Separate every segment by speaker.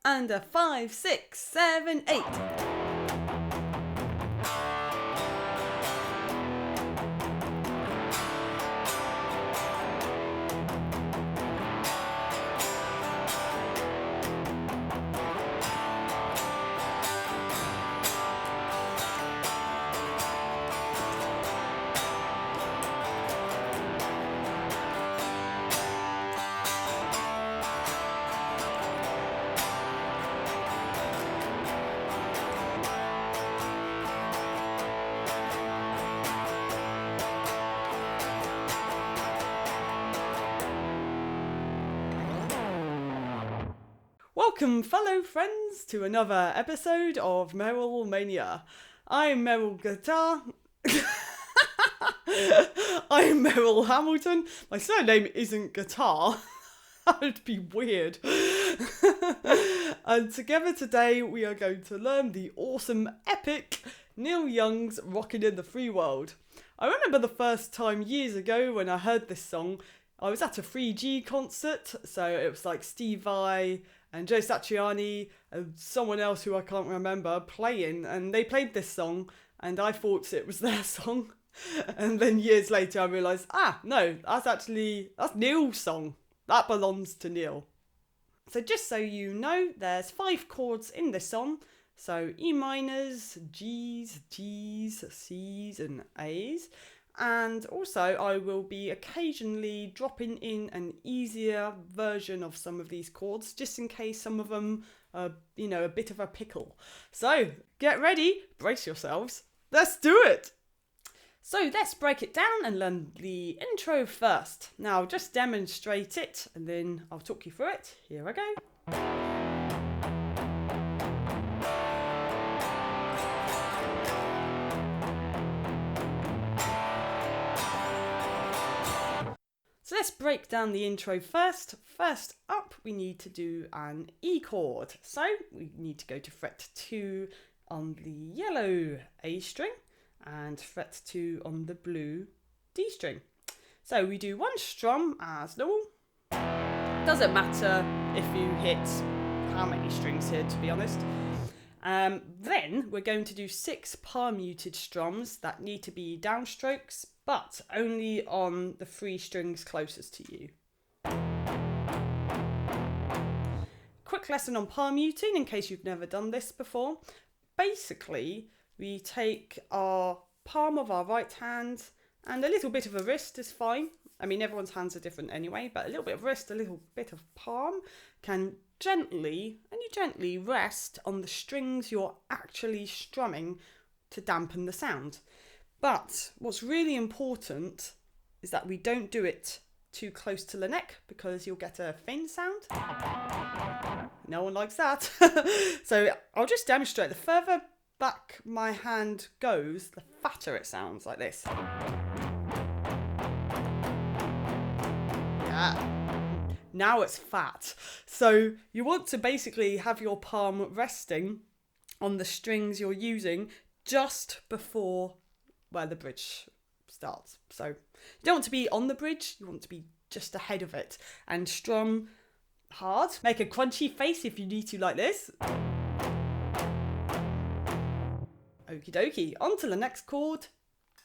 Speaker 1: and a 5, 6, 7, 8. Welcome, fellow friends, to another episode of Meryl Mania. I'm Meryl Guitar. I'm Meryl Hamilton. My surname isn't Guitar. That would be weird. And together today we are going to learn the awesome, epic Neil Young's Rockin' in the Free World. I remember the first time years ago when I heard this song. I was at a 3G concert, so it was like Steve Vai and Joe Satriani and someone else who I can't remember playing, and they played this song and I thought it was their song. And then years later I realised, no, that's Neil's song. That belongs to Neil. So just so you know, there's 5 chords in this song. So E minors, G's, C's and A's. And also I will be occasionally dropping in an easier version of some of these chords, just in case some of them are, a bit of a pickle. So get ready, brace yourselves, let's do it! So let's break it down and learn the intro first. Now I'll just demonstrate it and then I'll talk you through it. Here I go. So let's break down the intro first. First up, we need to do an E chord. So we need to go to fret 2 on the yellow A string and fret 2 on the blue D string. So we do one strum as normal. Doesn't matter if you hit how many strings here, to be honest. Then we're going to do 6 palm muted strums that need to be downstrokes, but only on the 3 strings closest to you. Quick lesson on palm muting in case you've never done this before. Basically, we take our palm of our right hand and a little bit of a wrist is fine. I mean, everyone's hands are different anyway, but a little bit of wrist, a little bit of palm can gently rest on the strings you're actually strumming to dampen the sound. But what's really important is that we don't do it too close to the neck because you'll get a faint sound. No one likes that. So I'll just demonstrate. The further back my hand goes, the fatter it sounds, like this. Yeah. Now it's fat. So you want to basically have your palm resting on the strings you're using just before where the bridge starts. So you don't want to be on the bridge, you want to be just ahead of it and strum hard. Make a crunchy face if you need to, like this. Okie dokie, on to the next chord,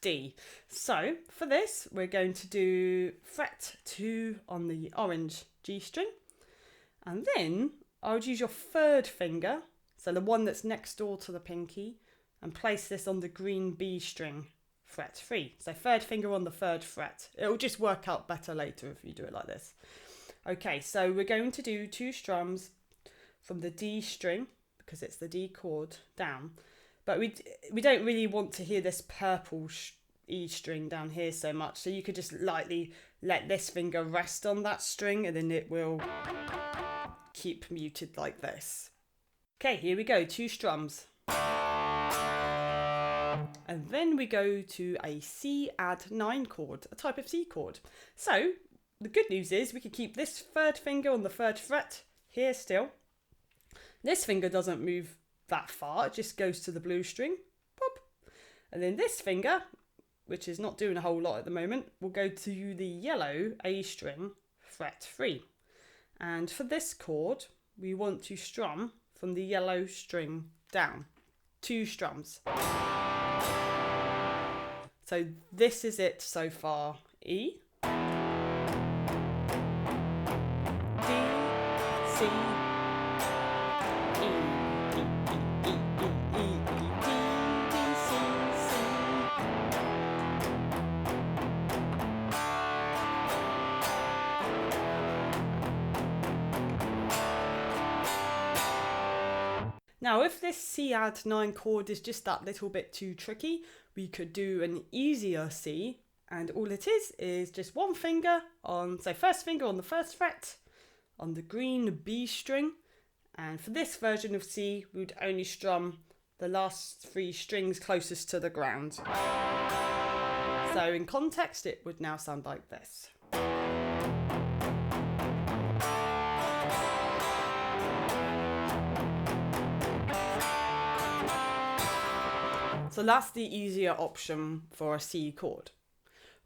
Speaker 1: D. So for this, we're going to do fret 2 on the orange G string. And then I would use your 3rd finger, so the one that's next door to the pinky, and place this on the green B string, fret 3. So 3rd finger on the 3rd fret. It'll just work out better later if you do it like this. Okay, so we're going to do 2 strums from the D string, because it's the D chord, down. But we don't really want to hear this purple E string down here so much. So you could just lightly let this finger rest on that string and then it will keep muted like this. Okay, here we go, 2 strums. And then we go to a C add 9 chord, a type of C chord. So the good news is we can keep this 3rd finger on the 3rd fret here still. This finger doesn't move that far, it just goes to the blue string, pop. And then this finger, which is not doing a whole lot at the moment, will go to the yellow A string, fret 3. And for this chord, we want to strum from the yellow string down. 2 strums. So this is it so far. E, D, C, E, E, E, E, E, E, D, D, C, C. Now, if this C add 9 chord is just that little bit too tricky, we could do an easier C, and all it is just one finger on, so first finger on the first fret, on the green B string, and for this version of C, we would only strum the last 3 strings closest to the ground. So in context, it would now sound like this. So that's the easier option for a C chord.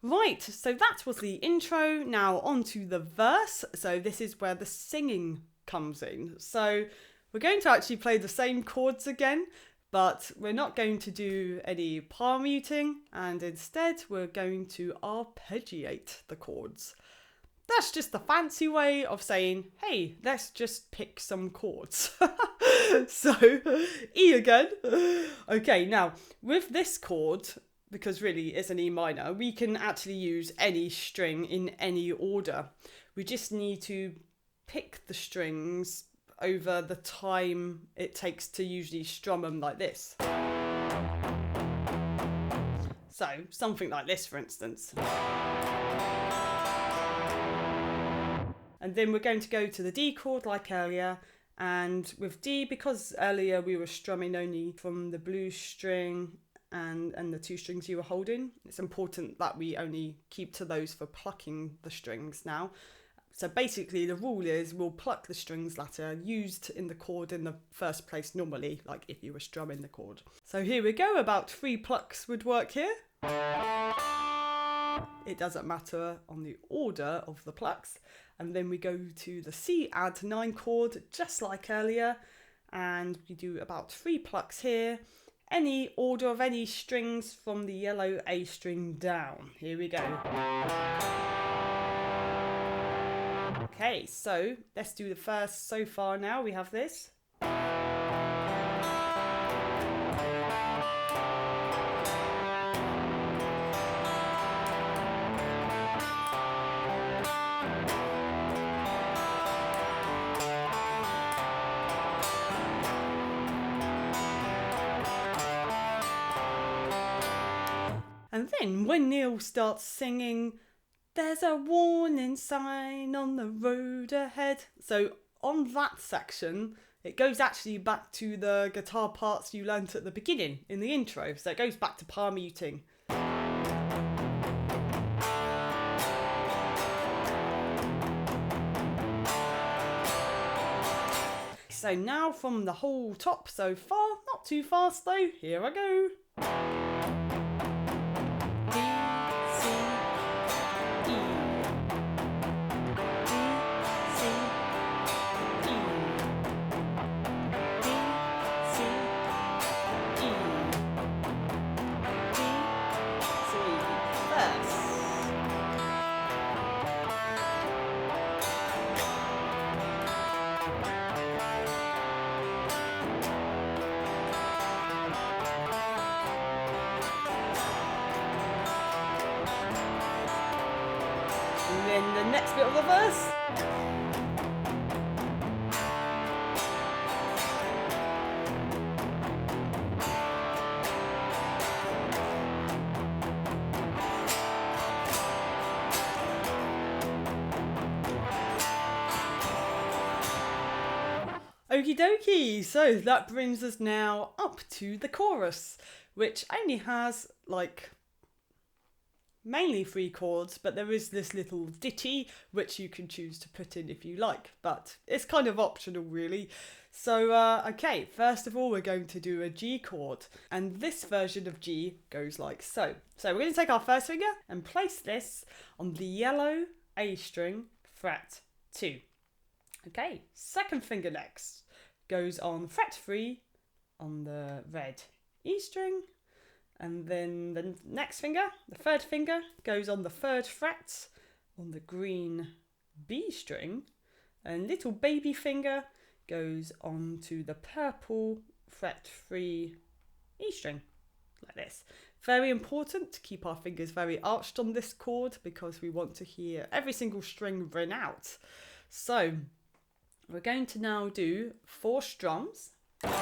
Speaker 1: Right, so that was the intro. Now on to the verse. So this is where the singing comes in. So we're going to actually play the same chords again, but we're not going to do any palm muting, and instead we're going to arpeggiate the chords. That's just a fancy way of saying, hey, let's just pick some chords. So, E again. Okay, now, with this chord, because really it's an E minor, we can actually use any string in any order. We just need to pick the strings over the time it takes to usually strum them like this. So, something like this, for instance. And then we're going to go to the D chord like earlier, and with D, because earlier we were strumming only from the blue string and the 2 strings you were holding, it's important that we only keep to those for plucking the strings now. So basically the rule is we'll pluck the strings that are used in the chord in the first place normally, like if you were strumming the chord. So here we go, about 3 plucks would work here. It doesn't matter on the order of the plucks. And then we go to the C add 9 chord, just like earlier. And we do about 3 plucks here. Any order of any strings from the yellow A string down. Here we go. Okay, so let's do the first so far now. We have this. And then when Neil starts singing, there's a warning sign on the road ahead. So on that section, it goes actually back to the guitar parts you learnt at the beginning in the intro. So it goes back to palm muting. So now from the whole top so far, not too fast though, here I go. And then the next bit of the verse. Okie dokie, so that brings us now up to the chorus, which only has like mainly 3 chords, but there is this little ditty which you can choose to put in if you like, but it's kind of optional really. So okay, first of all we're going to do a G chord, and this version of G goes like so. So we're going to take our first finger and place this on the yellow A string, fret 2. Okay, second finger next goes on fret 3 on the red E string, and then the next finger, the third finger, goes on the 3rd fret on the green B string, and little baby finger goes onto the purple fret 3 E string, like this. Very important to keep our fingers very arched on this chord because we want to hear every single string ring out. So we're going to now do 4 strums, and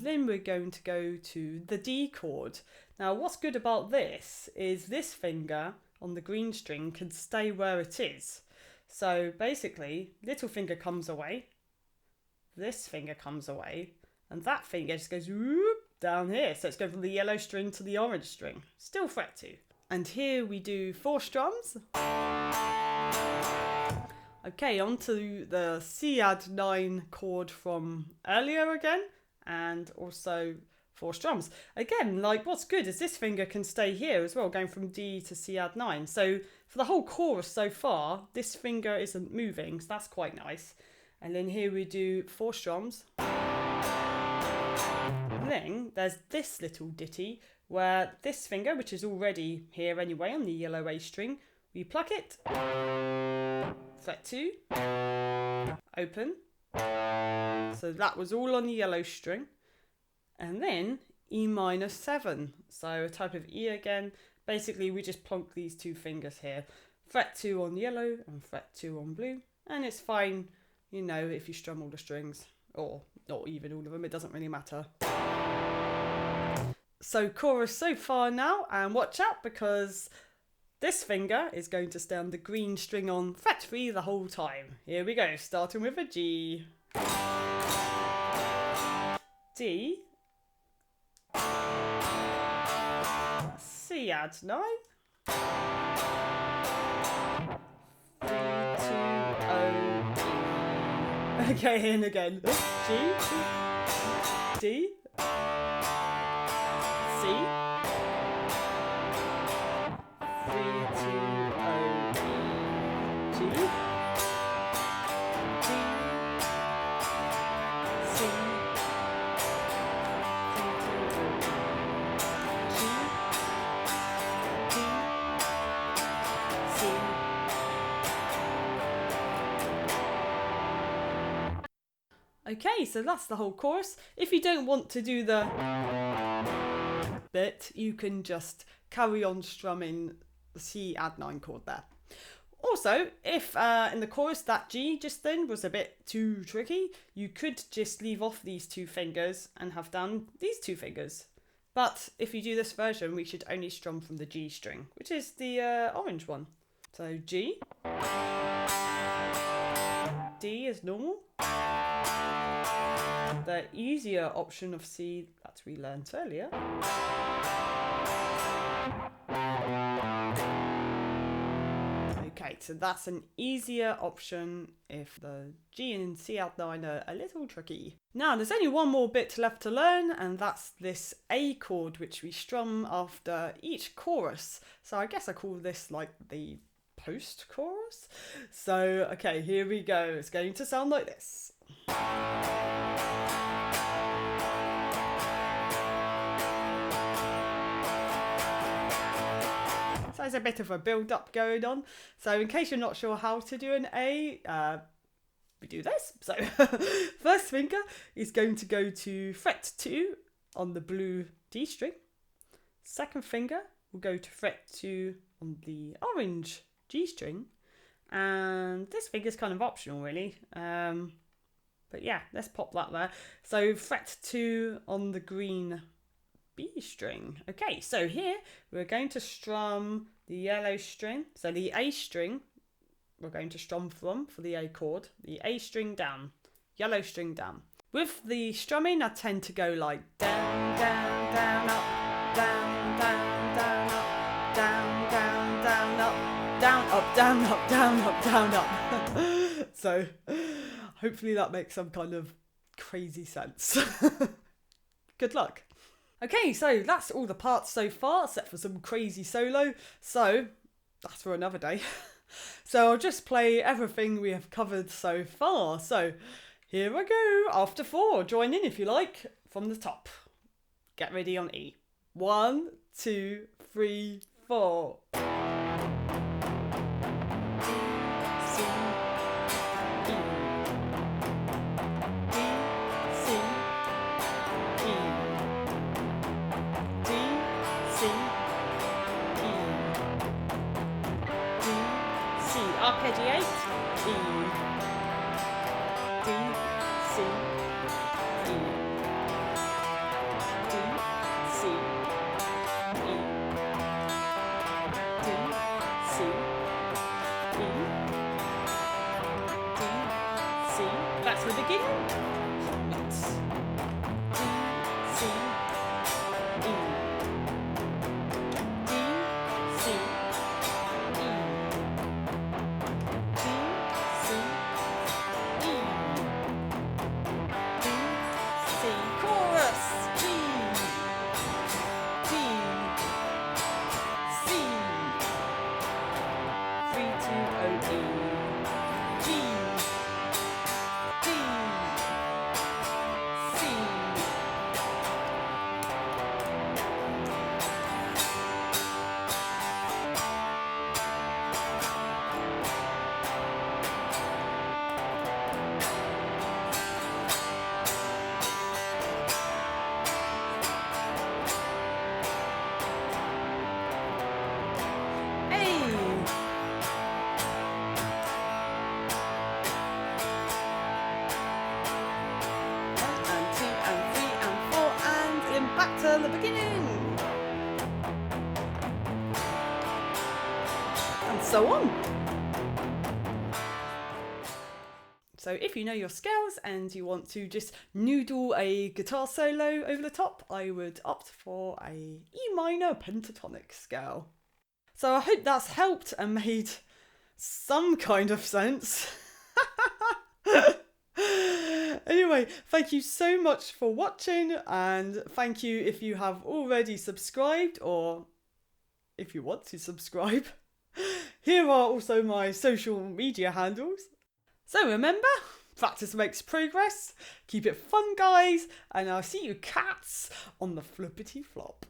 Speaker 1: then we're going to go to the D chord. Now what's good about this is this finger on the green string can stay where it is. So basically, little finger comes away, this finger comes away, and that finger just goes whoop down here. So it's going from the yellow string to the orange string, still fret 2. And here we do 4 strums. Okay, onto the C add 9 chord from earlier again, and also 4 strums. Again, like what's good is this finger can stay here as well, going from D to C add 9. So for the whole chorus so far, this finger isn't moving, so that's quite nice. And then here we do 4 strums. And then there's this little ditty where this finger, which is already here anyway on the yellow A string, we pluck it, fret 2, open. So that was all on the yellow string. And then E minor 7, so a type of E again. Basically we just plonk these 2 fingers here, fret 2 on yellow and fret 2 on blue, and it's fine, you know, if you strum all the strings, or not even all of them, it doesn't really matter. So chorus so far now, and watch out because this finger is going to stay on the green string on fret 3 the whole time. Here we go, starting with a G, D, C add 9, 3, 2, O, E. Okay, and again, G, D, C, 3, 2, O, E, G, D, C, 3, 2, Okay, so that's the whole chorus. If you don't want to do the bit, you can just carry on strumming the C add 9 chord there. Also, if in the chorus that G just then was a bit too tricky, you could just leave off these 2 fingers and have down these 2 fingers. But if you do this version, we should only strum from the G string, which is the orange one. So G, D is normal. The easier option of C that we learnt earlier. Okay, so that's an easier option if the G and C add 9 are a little tricky. Now there's only one more bit left to learn, and that's this A chord which we strum after each chorus. So I guess I call this like the post-chorus. So okay, here we go. It's going to sound like this. So there's a bit of a build-up going on. So in case you're not sure how to do an A, we do this. So first finger is going to go to fret 2 on the blue D string. Second finger will go to fret 2 on the orange G string. And this finger is kind of optional really. But yeah, let's pop that there. So fret 2 on the green B string. Okay, so here we're going to strum the yellow string. So the A string we're going to strum from for the A chord. The A string down, yellow string down. With the strumming, I tend to go like down, down, down, up, down, down, down, up, down, down, down, up, down, up, down, up, down, up, down, up. So hopefully that makes some kind of crazy sense. Good luck. Okay, so that's all the parts so far, except for some crazy solo. So that's for another day. So I'll just play everything we have covered so far. So here I go, after 4. Join in if you like, from the top. Get ready on E. 1, 2, 3, 4. Arpeggiate, E, D, C, E, D, C, E, D, C, E, D, C. That's the beginning. D, C, E, D, C, E. Chorus G, D, C, 3, 2, O, E, G, D, C. Back to the beginning, and so on. So if you know your scales and you want to just noodle a guitar solo over the top, I would opt for a E minor pentatonic scale. So I hope that's helped and made some kind of sense. Anyway, thank you so much for watching, and thank you if you have already subscribed or if you want to subscribe. Here are also my social media handles. So remember, practice makes progress. Keep it fun, guys, and I'll see you cats on the flippity flop.